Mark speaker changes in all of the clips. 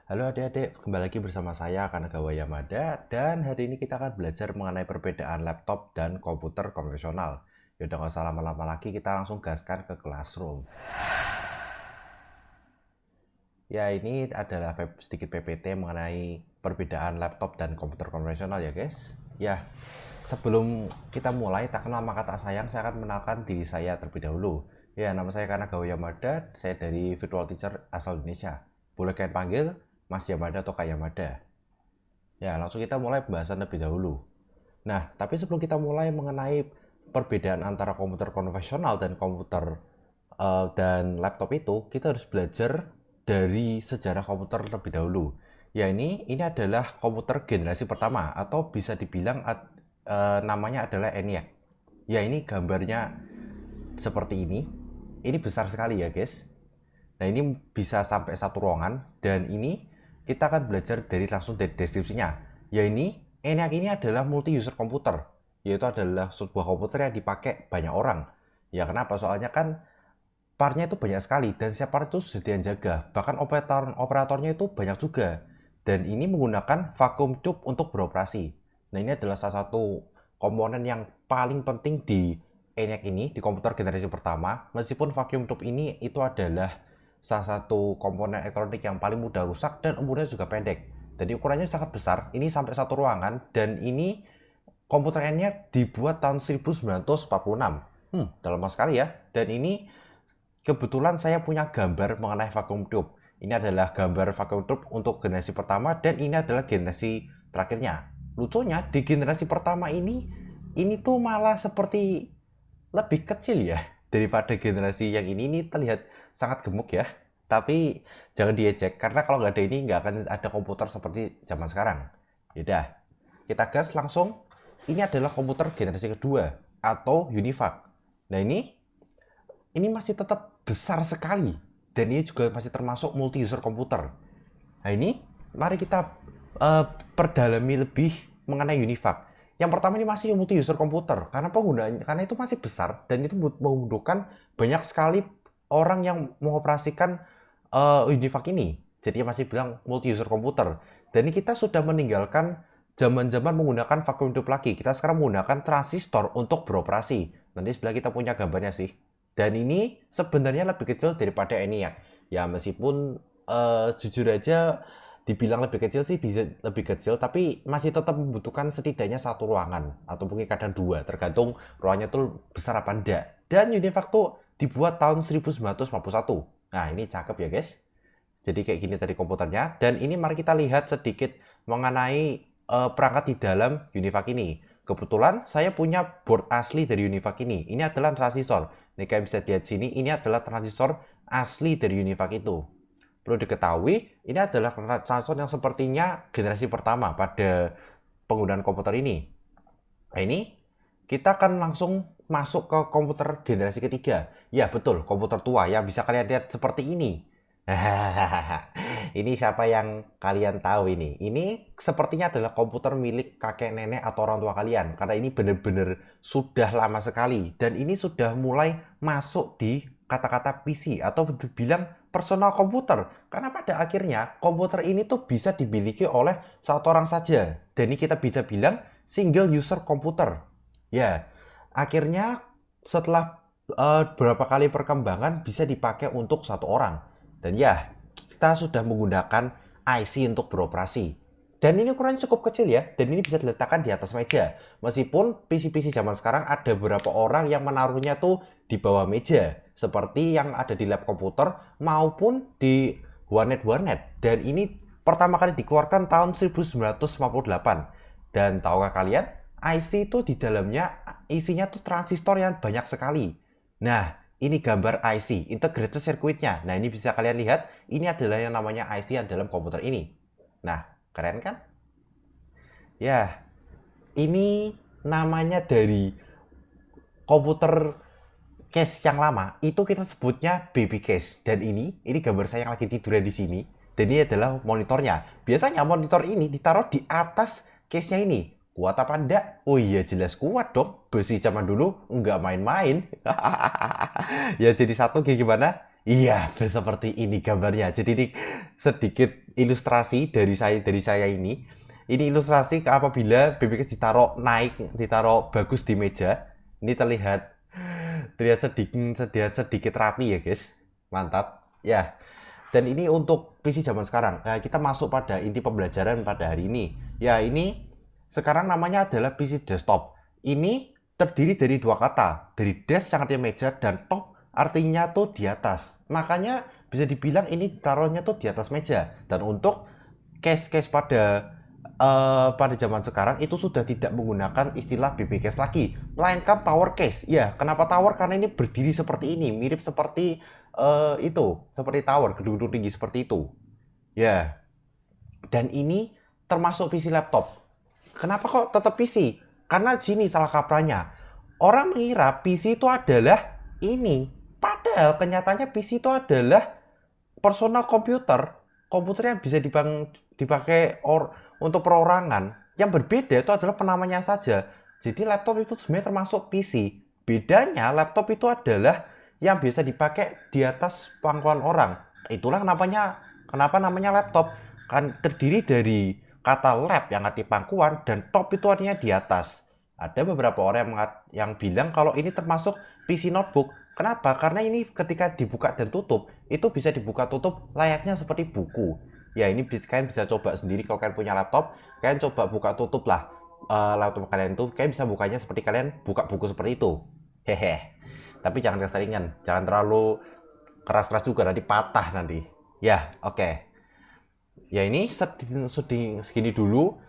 Speaker 1: Halo adik-adik, kembali lagi bersama saya Kanagawa Yamada dan hari ini kita akan belajar mengenai perbedaan laptop dan komputer konvensional. Yaudah nggak usah lama-lama lagi, kita langsung gaskan ke classroom. Ya ini adalah sedikit PPT mengenai perbedaan laptop dan komputer konvensional ya guys. Ya, sebelum kita mulai, tak kenal maka tak sayang, saya akan mengenalkan diri saya terlebih dahulu. Ya, nama saya Kanagawa Yamada, saya dari Virtual Teacher asal Indonesia. Boleh kalian panggil Mas Yamada atau Kak Yamada. Ya, langsung kita mulai pembahasan lebih dahulu. Nah, tapi sebelum kita mulai mengenai perbedaan antara komputer konvensional dan komputer dan laptop itu, kita harus belajar dari sejarah komputer terlebih dahulu. Ya, ini adalah komputer generasi pertama atau bisa dibilang namanya adalah ENIAC. Ya, ini gambarnya seperti ini. Ini besar sekali ya, guys. Nah, ini bisa sampai satu ruangan dan ini kita akan belajar langsung dari deskripsinya. Ya ini ENIAC ini adalah multi user komputer, yaitu adalah sebuah komputer yang dipakai banyak orang. Ya kenapa? Soalnya kan partnya itu banyak sekali dan setiap part itu sudah jaga. Bahkan operatornya itu banyak juga. Dan ini menggunakan vacuum tube untuk beroperasi. Nah, ini adalah salah satu komponen yang paling penting di ENIAC ini, di komputer generasi pertama. Meskipun vacuum tube ini itu adalah salah satu komponen elektronik yang paling mudah rusak dan umurnya juga pendek. Jadi ukurannya sangat besar, ini sampai satu ruangan dan ini komputer ENIAC dibuat tahun 1946. Dalam sekali ya. Dan ini kebetulan saya punya gambar mengenai vacuum tube. Ini adalah gambar vacuum tube untuk generasi pertama dan ini adalah generasi terakhirnya. Lucunya di generasi pertama ini tuh malah seperti lebih kecil ya daripada generasi yang ini terlihat sangat gemuk ya. Tapi jangan diejek karena kalau nggak ada ini nggak akan ada komputer seperti zaman sekarang. Yaudah, kita gas langsung. Ini adalah komputer generasi kedua atau UNIVAC. Nah ini masih tetap besar sekali dan ini juga masih termasuk multi user komputer. Nah ini mari kita perdalami lebih mengenai UNIVAC. Yang pertama ini masih multi user komputer karena itu masih besar dan itu membutuhkan banyak sekali orang yang mengoperasikan UNIVAC ini. Jadi masih bilang multi user komputer. Dan ini kita sudah meninggalkan zaman-zaman menggunakan vacuum tube lagi. Kita sekarang menggunakan transistor untuk beroperasi. Nanti sebelah kita punya gambarnya sih. Dan ini sebenarnya lebih kecil daripada ENIAC. Ya meskipun jujur aja dibilang lebih kecil sih bisa lebih kecil, tapi masih tetap membutuhkan setidaknya satu ruangan atau mungkin kadang dua, tergantung ruangannya tuh besar apa enggak. Dan UNIVAC tuh dibuat tahun 1951. Nah ini cakep ya guys. Jadi kayak gini tadi komputernya. Dan ini mari kita lihat sedikit mengenai perangkat di dalam UNIVAC ini. Kebetulan saya punya board asli dari UNIVAC ini. Ini adalah transistor. Ini kalian bisa lihat sini, ini adalah transistor asli dari UNIVAC itu. Perlu diketahui, ini adalah transistor yang sepertinya generasi pertama pada penggunaan komputer ini. Nah ini kita akan langsung masuk ke komputer generasi ketiga. Ya betul, komputer tua yang bisa kalian lihat seperti ini. Ini siapa yang kalian tahu ini? Ini sepertinya adalah komputer milik kakek nenek atau orang tua kalian. Karena ini benar-benar sudah lama sekali. Dan ini sudah mulai masuk di kata-kata PC atau dibilang personal komputer. Karena pada akhirnya komputer ini tuh bisa dimiliki oleh satu orang saja. Dan ini kita bisa bilang single user komputer. Ya, akhirnya setelah beberapa kali perkembangan bisa dipakai untuk satu orang. Dan ya, kita sudah menggunakan IC untuk beroperasi. Dan ini ukurannya cukup kecil ya, dan ini bisa diletakkan di atas meja. Meskipun PC-PC zaman sekarang ada beberapa orang yang menaruhnya tuh di bawah meja, seperti yang ada di lab komputer maupun di warnet-warnet. Dan ini pertama kali dikeluarkan tahun 1958. Dan tahukah kalian, IC itu di dalamnya isinya tuh transistor yang banyak sekali. Nah, ini gambar IC, integrated circuitnya. Nah, ini bisa kalian lihat, ini adalah yang namanya IC yang dalam komputer ini. Nah, keren kan? Ya, ini namanya dari komputer case yang lama, itu kita sebutnya baby case. Dan ini gambar saya yang lagi tidur di sini. Dan ini adalah monitornya. Biasanya monitor ini ditaruh di atas case-nya ini. Kuat apa enggak? Oh iya jelas kuat dong. Besi zaman dulu enggak main-main. Ya jadi satu kayak gimana? Iya, seperti ini gambarnya. Jadi ini sedikit ilustrasi dari saya ini. Ini ilustrasi apabila BBKS ditaruh naik, ditaruh bagus di meja. Ini terlihat sedikit rapi ya, guys. Mantap. Ya. Dan ini untuk PC zaman sekarang. Nah, kita masuk pada inti pembelajaran pada hari ini. Ya, ini sekarang namanya adalah PC desktop. Ini terdiri dari dua kata, dari desk yang artinya meja dan top artinya tuh di atas. Makanya bisa dibilang ini taruhnya tuh di atas meja. Dan untuk case-case pada zaman sekarang itu sudah tidak menggunakan istilah BB case lagi, melainkan tower case. Ya, kenapa tower? Karena ini berdiri seperti ini, mirip seperti seperti tower, gedung-gedung tinggi seperti itu. Ya, dan ini termasuk PC laptop. Kenapa kok tetap PC? Karena sini salah kaprahnya. Orang mengira PC itu adalah ini. Padahal kenyataannya PC itu adalah personal komputer yang bisa dipakai untuk perorangan. Yang berbeda itu adalah penamanya saja. Jadi laptop itu sebenarnya termasuk PC. Bedanya laptop itu adalah yang bisa dipakai di atas pangkuan orang. Itulah kenapa namanya laptop. Kan terdiri dari kata lab yang arti pangkuan dan top itu artinya di atas. Ada beberapa orang yang bilang kalau ini termasuk PC notebook. Kenapa? Karena ini ketika dibuka dan tutup, itu bisa dibuka tutup layaknya seperti buku. Ya, ini kalian bisa coba sendiri kalau kalian punya laptop, kalian coba buka tutup lah laptop kalian tuh, kalian bisa bukanya seperti kalian buka buku seperti itu. Hehe. Tapi jangan keseringan, jangan terlalu keras-keras juga nanti patah nanti. Ya, oke. Ya ini segini dulu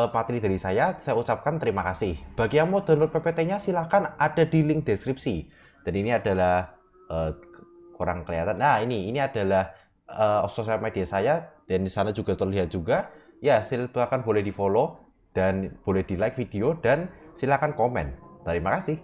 Speaker 1: materi dari saya ucapkan terima kasih. Bagi yang mau download PPT-nya silahkan ada di link deskripsi. Dan ini adalah kurang kelihatan. Nah ini adalah sosial media saya dan di sana juga terlihat juga. Ya silakan boleh di follow dan boleh di like video dan silakan komen. Terima kasih.